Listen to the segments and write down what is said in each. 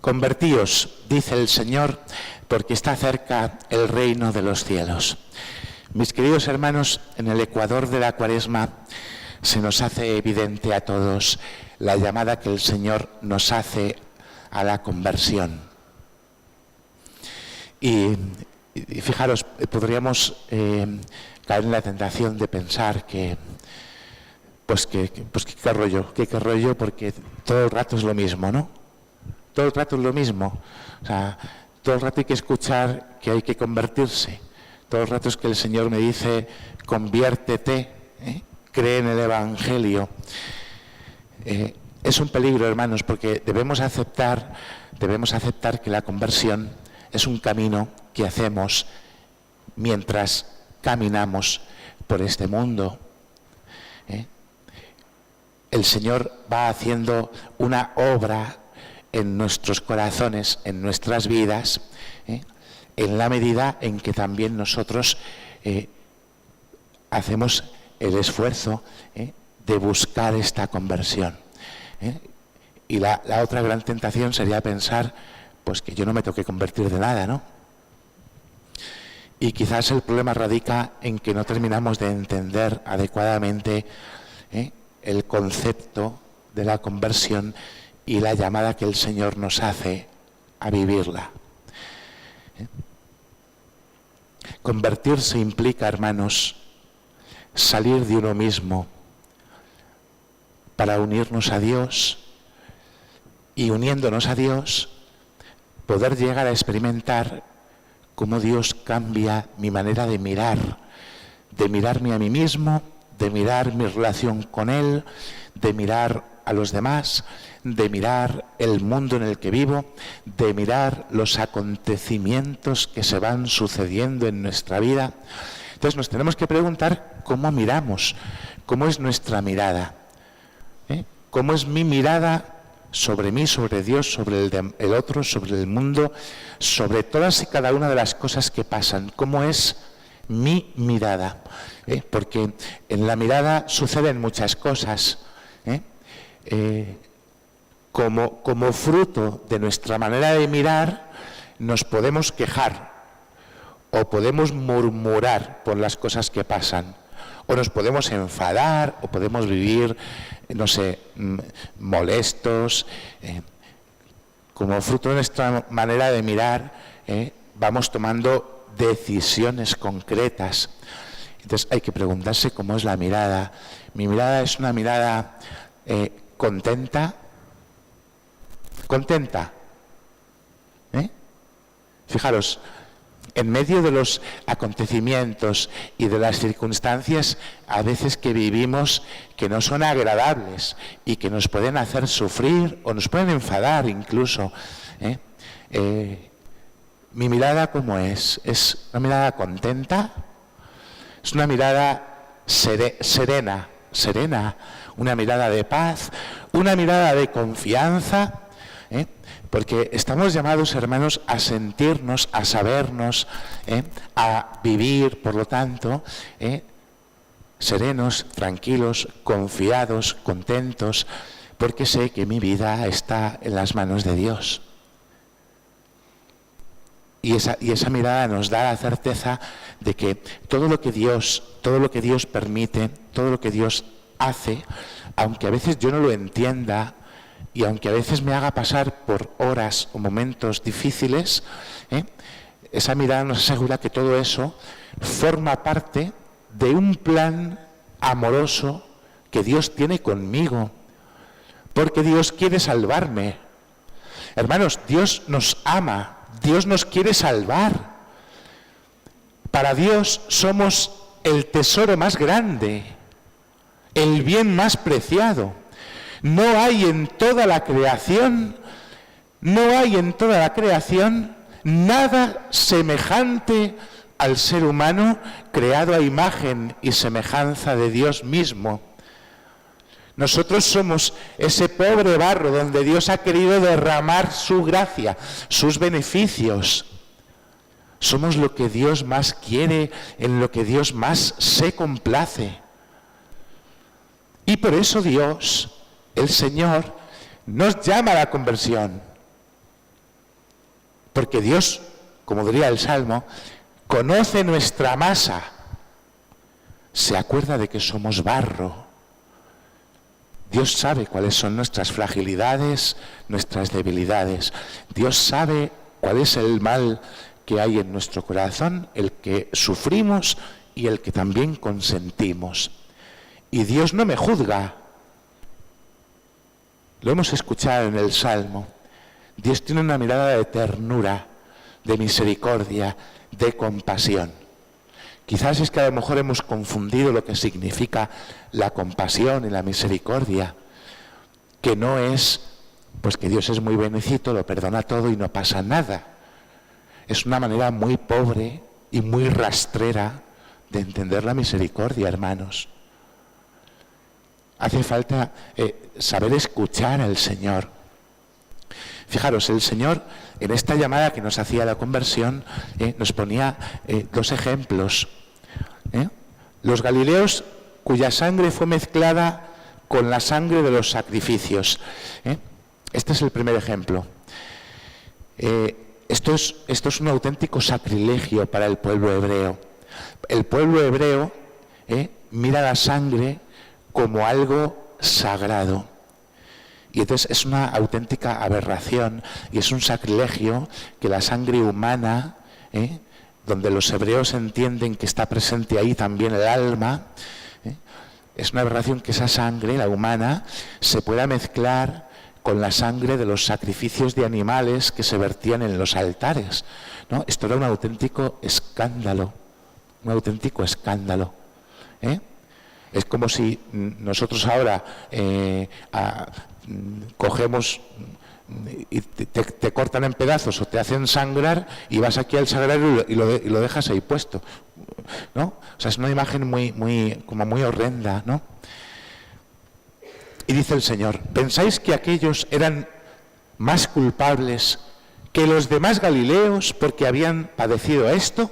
Convertíos, dice el Señor, porque está cerca el reino de los cielos. Mis queridos hermanos, en el ecuador de la Cuaresma se nos hace evidente a todos la llamada que el Señor nos hace a la conversión. Y fijaros, podríamos caer en la tentación de pensar que qué rollo, porque todo el rato es lo mismo, ¿no? Todo el rato es lo mismo. O sea, todo el rato hay que escuchar que hay que convertirse. Todo el rato es que el Señor me dice, conviértete, cree en el Evangelio. Es un peligro, hermanos, porque debemos aceptar que la conversión es un camino que hacemos mientras caminamos por este mundo. El Señor va haciendo una obra en nuestros corazones, en nuestras vidas, en la medida en que también nosotros hacemos el esfuerzo de buscar esta conversión. Y la otra gran tentación sería pensar pues que yo no me tengo que convertir de nada, ¿no? Y quizás el problema radica en que no terminamos de entender adecuadamente el concepto de la conversión y la llamada que el Señor nos hace a vivirla. Convertirse implica, hermanos, salir de uno mismo para unirnos a Dios y uniéndonos a Dios poder llegar a experimentar cómo Dios cambia mi manera de mirarme a mí mismo, de mirar mi relación con Él, de mirar a los demás, de mirar el mundo en el que vivo, de mirar los acontecimientos que se van sucediendo en nuestra vida. Entonces nos tenemos que preguntar cómo miramos, cómo es nuestra mirada, cómo es mi mirada sobre mí, sobre Dios, sobre el otro, sobre el mundo, sobre todas y cada una de las cosas que pasan, cómo es mi mirada, porque en la mirada suceden muchas cosas, como fruto de nuestra manera de mirar nos podemos quejar o podemos murmurar por las cosas que pasan, o nos podemos enfadar o podemos vivir, no sé, molestos. Como fruto de nuestra manera de mirar, vamos tomando decisiones concretas. Entonces hay que preguntarse cómo es la mirada. Mi mirada es una mirada contenta. Fijaros, en medio de los acontecimientos y de las circunstancias a veces que vivimos que no son agradables y que nos pueden hacer sufrir o nos pueden enfadar incluso, mi mirada ¿cómo es? ¿Es una mirada contenta? ¿Es una mirada serena, una mirada de paz, una mirada de confianza? Porque estamos llamados, hermanos, a sentirnos, a sabernos, a vivir, por lo tanto, serenos, tranquilos, confiados, contentos, porque sé que mi vida está en las manos de Dios. Y esa mirada nos da la certeza de que todo lo que Dios permite, todo lo que Dios hace, aunque a veces yo no lo entienda, y aunque a veces me haga pasar por horas o momentos difíciles, esa mirada nos asegura que todo eso forma parte de un plan amoroso que Dios tiene conmigo, porque Dios quiere salvarme. Hermanos, Dios nos ama, Dios nos quiere salvar. Para Dios somos el tesoro más grande, el bien más preciado. No hay en toda la creación nada semejante al ser humano creado a imagen y semejanza de Dios mismo. Nosotros somos ese pobre barro donde Dios ha querido derramar su gracia, sus beneficios. Somos lo que Dios más quiere, en lo que Dios más se complace. Y por eso Dios, el Señor, nos llama a la conversión. Porque Dios, como diría el Salmo, conoce nuestra masa, se acuerda de que somos barro. Dios sabe cuáles son nuestras fragilidades, nuestras debilidades. Dios sabe cuál es el mal que hay en nuestro corazón, el que sufrimos y el que también consentimos. Y Dios no me juzga. Lo hemos escuchado en el Salmo. Dios tiene una mirada de ternura, de misericordia, de compasión. Quizás es que a lo mejor hemos confundido lo que significa la compasión y la misericordia, que no es, pues que Dios es muy benecito, lo perdona todo y no pasa nada. Es una manera muy pobre y muy rastrera de entender la misericordia, hermanos. Hace falta saber escuchar al Señor. Fijaros, el Señor en esta llamada que nos hacía la conversión nos ponía dos ejemplos. Los galileos cuya sangre fue mezclada con la sangre de los sacrificios. Este es el primer ejemplo. Esto es un auténtico sacrilegio para el pueblo hebreo. El pueblo hebreo mira la sangre como algo sagrado. Y entonces es una auténtica aberración y es un sacrilegio que la sangre humana, donde los hebreos entienden que está presente ahí también el alma, es una aberración que esa sangre, la humana, se pueda mezclar con la sangre de los sacrificios de animales que se vertían en los altares, ¿no? Esto era un auténtico escándalo, un auténtico escándalo. Es como si nosotros ahora cogemos y te cortan en pedazos o te hacen sangrar y vas aquí al sagrario y lo dejas ahí puesto, ¿no? O sea, es una imagen como muy horrenda, ¿no? Y dice el Señor: ¿pensáis que aquellos eran más culpables que los demás galileos porque habían padecido esto?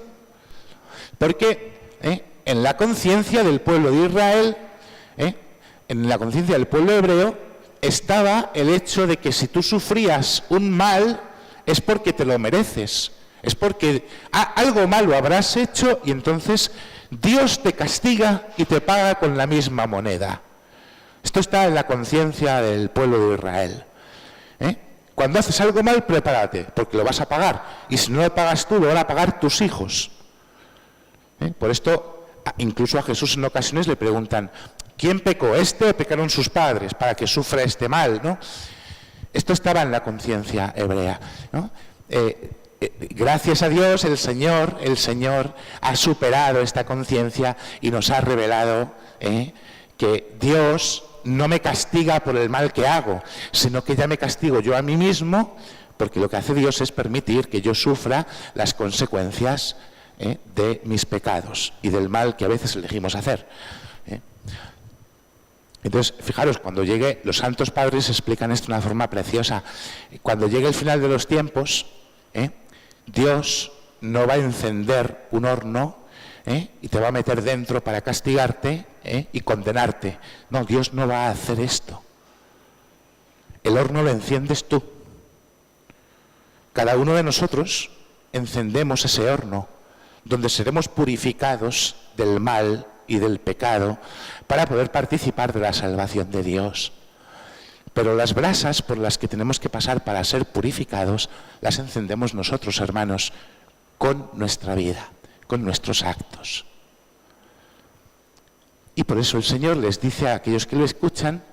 Porque en la conciencia del pueblo de Israel, en la conciencia del pueblo hebreo, estaba el hecho de que si tú sufrías un mal es porque te lo mereces, es porque algo malo habrás hecho y entonces Dios te castiga y te paga con la misma moneda. Esto está en la conciencia del pueblo de Israel. Cuando haces algo mal, prepárate, porque lo vas a pagar, y si no lo pagas tú, lo van a pagar tus hijos. Por esto, incluso a Jesús en ocasiones le preguntan: ¿quién pecó, este o pecaron sus padres para que sufra este mal, ¿no? Esto estaba en la conciencia hebrea, ¿no? Gracias a Dios el Señor ha superado esta conciencia y nos ha revelado que Dios no me castiga por el mal que hago, sino que ya me castigo yo a mí mismo, porque lo que hace Dios es permitir que yo sufra las consecuencias de mis pecados y del mal que a veces elegimos hacer. Entonces, fijaros, cuando llegue, los santos padres explican esto de una forma preciosa. Cuando llegue el final de los tiempos, Dios no va a encender un horno y te va a meter dentro para castigarte y condenarte. No, Dios no va a hacer esto. El horno lo enciendes tú. Cada uno de nosotros encendemos ese horno, donde seremos purificados del mal y del pecado para poder participar de la salvación de Dios. Pero las brasas por las que tenemos que pasar para ser purificados las encendemos nosotros, hermanos, con nuestra vida, con nuestros actos. Y por eso el Señor les dice a aquellos que lo escuchan: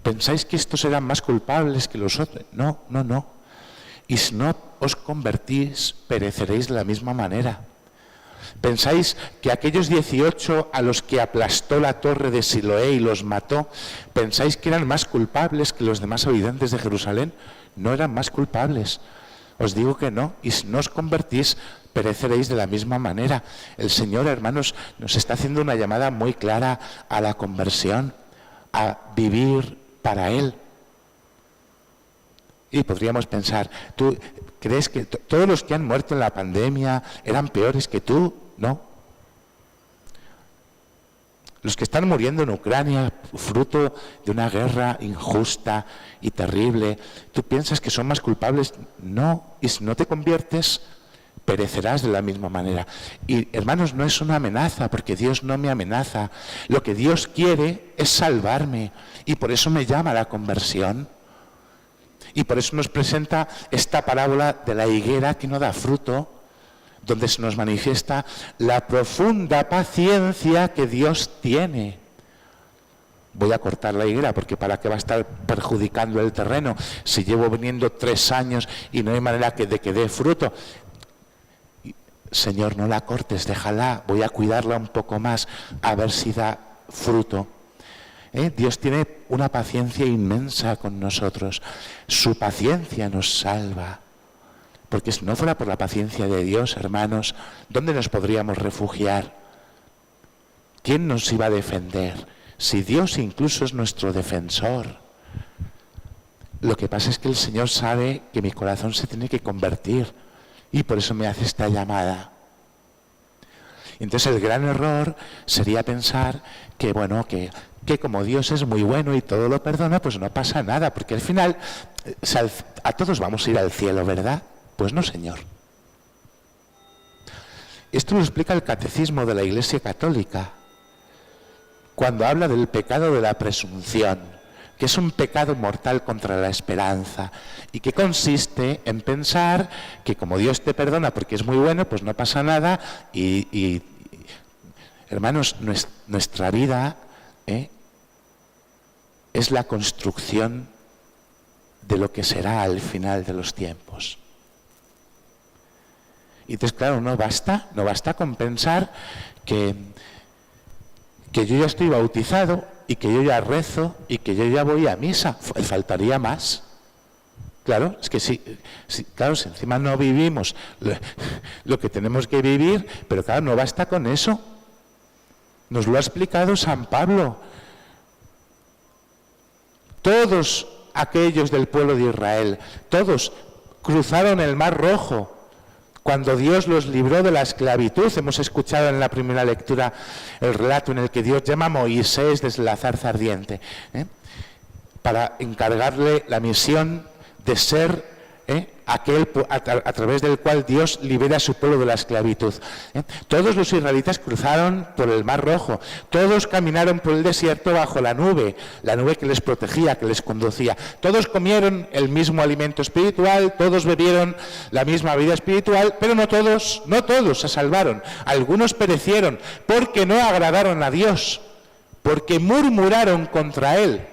¿pensáis que estos eran más culpables que los otros? No, no, no. Y si no os convertís, pereceréis de la misma manera. ¿Pensáis que aquellos 18 a los que aplastó la torre de Siloé y los mató, pensáis que eran más culpables que los demás habitantes de Jerusalén? No eran más culpables. Os digo que no. Y si no os convertís, pereceréis de la misma manera. El Señor, hermanos, nos está haciendo una llamada muy clara a la conversión, a vivir para Él. Y podríamos pensar, ¿tú crees que todos los que han muerto en la pandemia eran peores que tú? No. Los que están muriendo en Ucrania, fruto de una guerra injusta y terrible, ¿tú piensas que son más culpables? No, y si no te conviertes, perecerás de la misma manera. Y hermanos, no es una amenaza, porque Dios no me amenaza. Lo que Dios quiere es salvarme, y por eso me llama a la conversión. Y por eso nos presenta esta parábola de la higuera que no da fruto, donde se nos manifiesta la profunda paciencia que Dios tiene. Voy a cortar la higuera, porque ¿para qué va a estar perjudicando el terreno si llevo viniendo 3 años y no hay manera de que dé fruto? Señor, no la cortes, déjala, voy a cuidarla un poco más, a ver si da fruto. Dios tiene una paciencia inmensa con nosotros. Su paciencia nos salva. Porque si no fuera por la paciencia de Dios, hermanos, ¿dónde nos podríamos refugiar? ¿Quién nos iba a defender? Si Dios incluso es nuestro defensor. Lo que pasa es que el Señor sabe que mi corazón se tiene que convertir, y por eso me hace esta llamada. Entonces el gran error sería pensar que, bueno, que como Dios es muy bueno y todo lo perdona, pues no pasa nada, porque al final a todos vamos a ir al cielo, ¿verdad? Pues no, Señor. Esto lo explica el Catecismo de la Iglesia Católica, cuando habla del pecado de la presunción, que es un pecado mortal contra la esperanza, y que consiste en pensar que como Dios te perdona porque es muy bueno, pues no pasa nada, y hermanos, nuestra vida es la construcción de lo que será al final de los tiempos. Y entonces, claro, no basta con pensar que yo ya estoy bautizado y que yo ya rezo y que yo ya voy a misa. Faltaría más. Claro, es que si encima no vivimos lo que tenemos que vivir, pero claro, no basta con eso. Nos lo ha explicado San Pablo. Todos aquellos del pueblo de Israel, todos cruzaron el Mar Rojo cuando Dios los libró de la esclavitud. Hemos escuchado en la primera lectura el relato en el que Dios llama a Moisés desde la zarza ardiente, para encargarle la misión de ser aquel a través del cual Dios libera a su pueblo de la esclavitud. Todos los israelitas cruzaron por el Mar Rojo, todos caminaron por el desierto bajo la nube que les protegía, que les conducía. Todos comieron el mismo alimento espiritual, todos bebieron la misma vida espiritual, pero no todos se salvaron. Algunos perecieron porque no agradaron a Dios, porque murmuraron contra Él.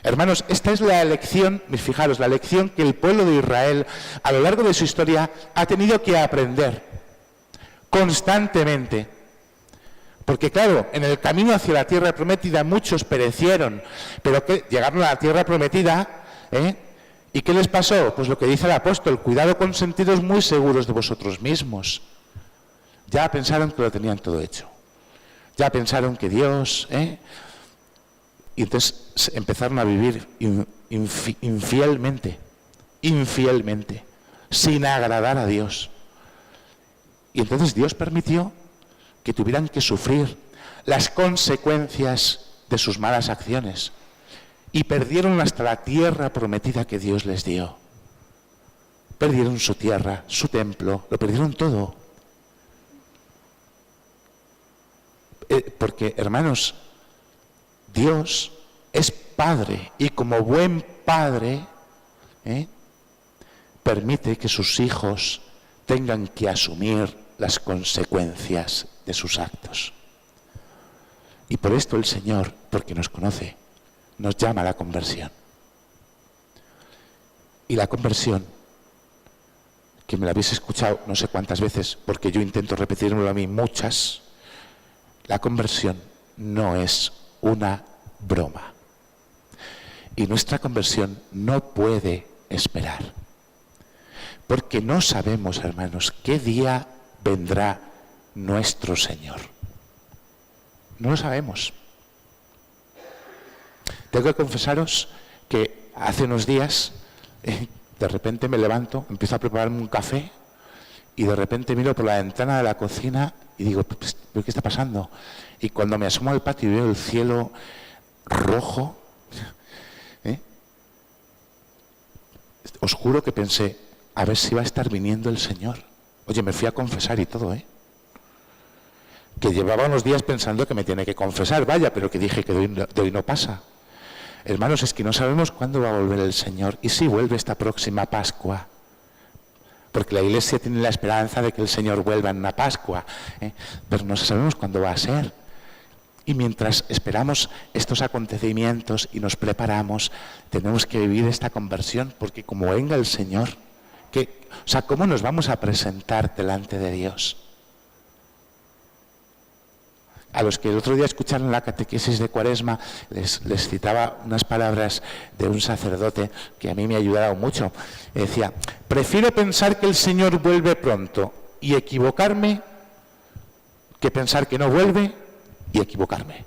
Hermanos, esta es la lección, fijaros, la lección que el pueblo de Israel a lo largo de su historia ha tenido que aprender constantemente. Porque claro, en el camino hacia la tierra prometida muchos perecieron, pero que llegaron a la tierra prometida, ¿y qué les pasó? Pues lo que dice el apóstol: cuidado con sentidos muy seguros de vosotros mismos. Ya pensaron que lo tenían todo hecho. Ya pensaron que Dios... Y entonces empezaron a vivir infielmente, sin agradar a Dios. Y entonces Dios permitió que tuvieran que sufrir las consecuencias de sus malas acciones. Y perdieron hasta la tierra prometida que Dios les dio. Perdieron su tierra, su templo, lo perdieron todo. Porque, hermanos, Dios es Padre, y como buen Padre permite que sus hijos tengan que asumir las consecuencias de sus actos. Y por esto el Señor, porque nos conoce, nos llama a la conversión. Y la conversión, que me la habéis escuchado no sé cuántas veces, porque yo intento repetírmelo a mí muchas, la conversión no es una broma. Y nuestra conversión no puede esperar. Porque no sabemos, hermanos, qué día vendrá nuestro Señor. No lo sabemos. Tengo que confesaros que hace unos días, de repente me levanto, empiezo a prepararme un café y de repente miro por la ventana de la cocina Y digo, ¿pero qué está pasando? Y cuando me asomo al patio y veo el cielo rojo, os juro que pensé, a ver si va a estar viniendo el Señor. Oye, me fui a confesar y todo, que llevaba unos días pensando que me tiene que confesar, vaya, pero que dije que de hoy no pasa. Hermanos, es que no sabemos cuándo va a volver el Señor y si vuelve esta próxima Pascua. Porque la Iglesia tiene la esperanza de que el Señor vuelva en una Pascua, pero no sabemos cuándo va a ser. Y mientras esperamos estos acontecimientos y nos preparamos, tenemos que vivir esta conversión, porque como venga el Señor, ¿cómo nos vamos a presentar delante de Dios? A los que el otro día escucharon la catequesis de Cuaresma, les citaba unas palabras de un sacerdote que a mí me ha ayudado mucho. Decía, prefiero pensar que el Señor vuelve pronto y equivocarme que pensar que no vuelve y equivocarme.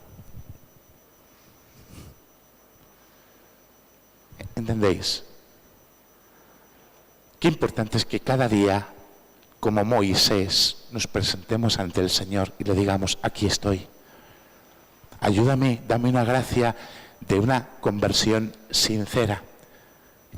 ¿Entendéis? Qué importante es que cada día, como Moisés, nos presentemos ante el Señor y le digamos, aquí estoy. Ayúdame, dame una gracia de una conversión sincera,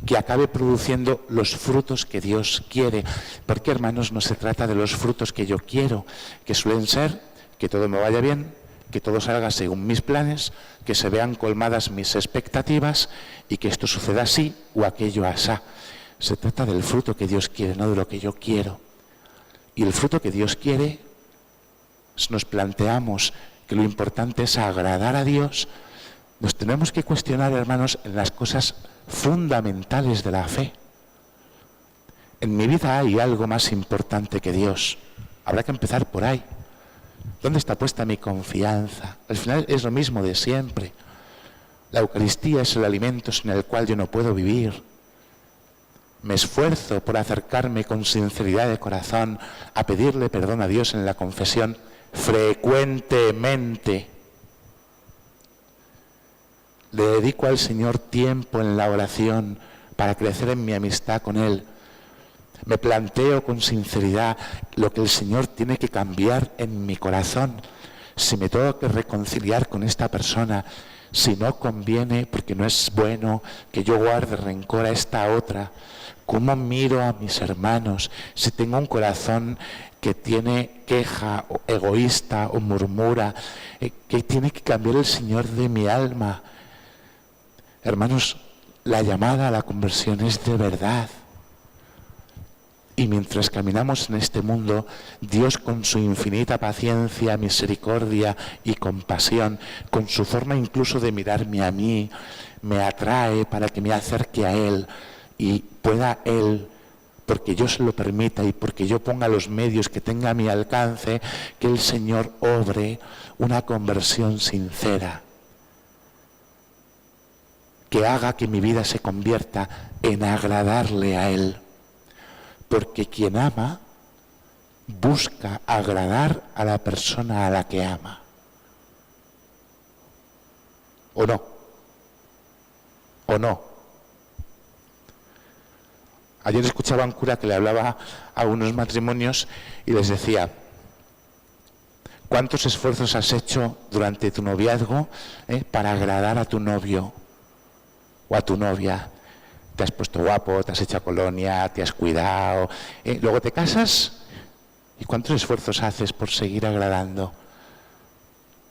que acabe produciendo los frutos que Dios quiere. Porque, hermanos, no se trata de los frutos que yo quiero, que suelen ser que todo me vaya bien, que todo salga según mis planes, que se vean colmadas mis expectativas y que esto suceda así o aquello asá. Se trata del fruto que Dios quiere, no de lo que yo quiero. Y el fruto que Dios quiere, nos planteamos que lo importante es agradar a Dios. Nos tenemos que cuestionar, hermanos, en las cosas fundamentales de la fe. En mi vida hay algo más importante que Dios. Habrá que empezar por ahí. ¿Dónde está puesta mi confianza? Al final es lo mismo de siempre. La Eucaristía es el alimento sin el cual yo no puedo vivir. Me esfuerzo por acercarme con sinceridad de corazón a pedirle perdón a Dios en la confesión frecuentemente. Le dedico al Señor tiempo en la oración para crecer en mi amistad con Él. Me planteo con sinceridad lo que el Señor tiene que cambiar en mi corazón. Si me tengo que reconciliar con esta persona, si no conviene, porque no es bueno que yo guarde rencor a esta otra. ¿Cómo miro a mis hermanos? Si tengo un corazón que tiene queja, o egoísta o murmura, ¿qué tiene que cambiar el Señor de mi alma? Hermanos, la llamada a la conversión es de verdad. Y mientras caminamos en este mundo, Dios con su infinita paciencia, misericordia y compasión, con su forma incluso de mirarme a mí, me atrae para que me acerque a Él y pueda Él, porque yo se lo permita y porque yo ponga los medios que tenga a mi alcance, que el Señor obre una conversión sincera, que haga que mi vida se convierta en agradarle a Él. Porque quien ama busca agradar a la persona a la que ama. ¿O no? ¿O no? Ayer escuchaba a un cura que le hablaba a unos matrimonios y les decía, ¿cuántos esfuerzos has hecho durante tu noviazgo para agradar a tu novio o a tu novia? Te has puesto guapo, te has hecho colonia, te has cuidado. Luego te casas y ¿cuántos esfuerzos haces por seguir agradando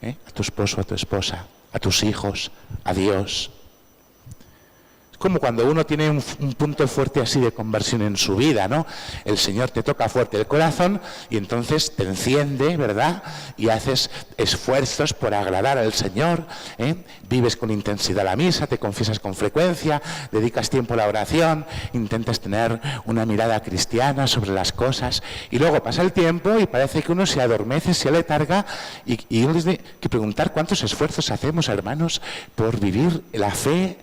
a tu esposo, a tu esposa, a tus hijos, a Dios? Es como cuando uno tiene un punto fuerte así de conversión en su vida, ¿no? El Señor te toca fuerte el corazón y entonces te enciende, ¿verdad? Y haces esfuerzos por agradar al Señor, vives con intensidad la misa, te confiesas con frecuencia, dedicas tiempo a la oración, intentas tener una mirada cristiana sobre las cosas y luego pasa el tiempo y parece que uno se adormece, se aletarga y uno tiene que preguntar cuántos esfuerzos hacemos, hermanos, por vivir la fe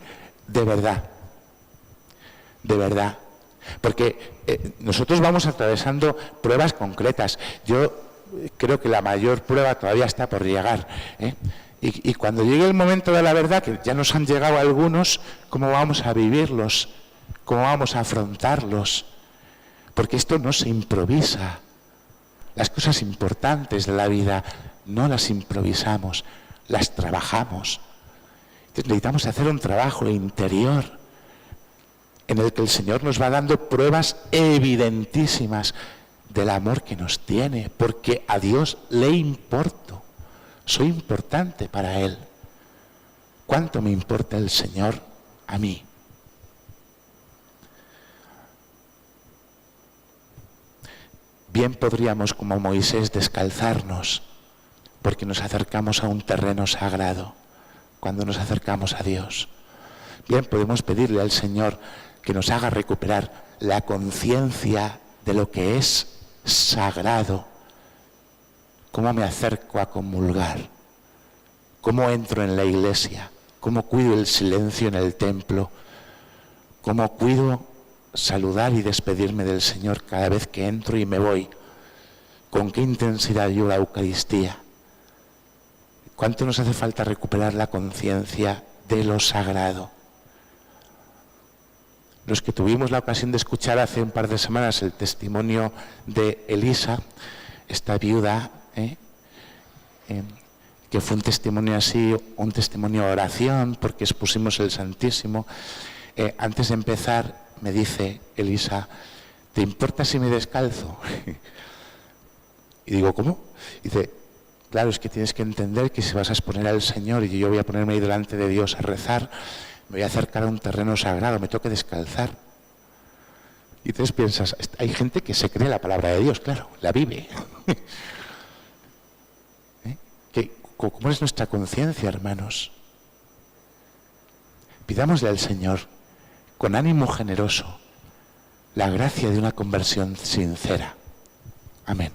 de verdad, de verdad, porque nosotros vamos atravesando pruebas concretas. Yo creo que la mayor prueba todavía está por llegar, y cuando llegue el momento de la verdad, que ya nos han llegado algunos, ¿cómo vamos a vivirlos? ¿Cómo vamos a afrontarlos? Porque esto no se improvisa. Las cosas importantes de la vida no las improvisamos, las trabajamos. Entonces necesitamos hacer un trabajo interior en el que el Señor nos va dando pruebas evidentísimas del amor que nos tiene, porque a Dios le importo, soy importante para Él. ¿Cuánto me importa el Señor a mí? Bien podríamos, como Moisés, descalzarnos, porque nos acercamos a un terreno sagrado, cuando nos acercamos a Dios. Bien podemos pedirle al Señor que nos haga recuperar la conciencia de lo que es sagrado. ¿Cómo me acerco a comulgar? ¿Cómo entro en la iglesia? ¿Cómo cuido el silencio en el templo? ¿Cómo cuido saludar y despedirme del Señor cada vez que entro y me voy? ¿Con qué intensidad yo la Eucaristía? ¿Cuánto nos hace falta recuperar la conciencia de lo sagrado? Los que tuvimos la ocasión de escuchar hace un par de semanas el testimonio de Elisa, esta viuda, que fue un testimonio así, un testimonio de oración, porque expusimos el Santísimo. Antes de empezar, me dice Elisa, ¿te importa si me descalzo? Y digo, ¿cómo? Dice, claro, es que tienes que entender que si vas a exponer al Señor y yo voy a ponerme ahí delante de Dios a rezar, me voy a acercar a un terreno sagrado, me tengo que descalzar. Y entonces piensas, hay gente que se cree la palabra de Dios, claro, la vive. ¿Cómo es nuestra conciencia, hermanos? Pidámosle al Señor, con ánimo generoso, la gracia de una conversión sincera. Amén.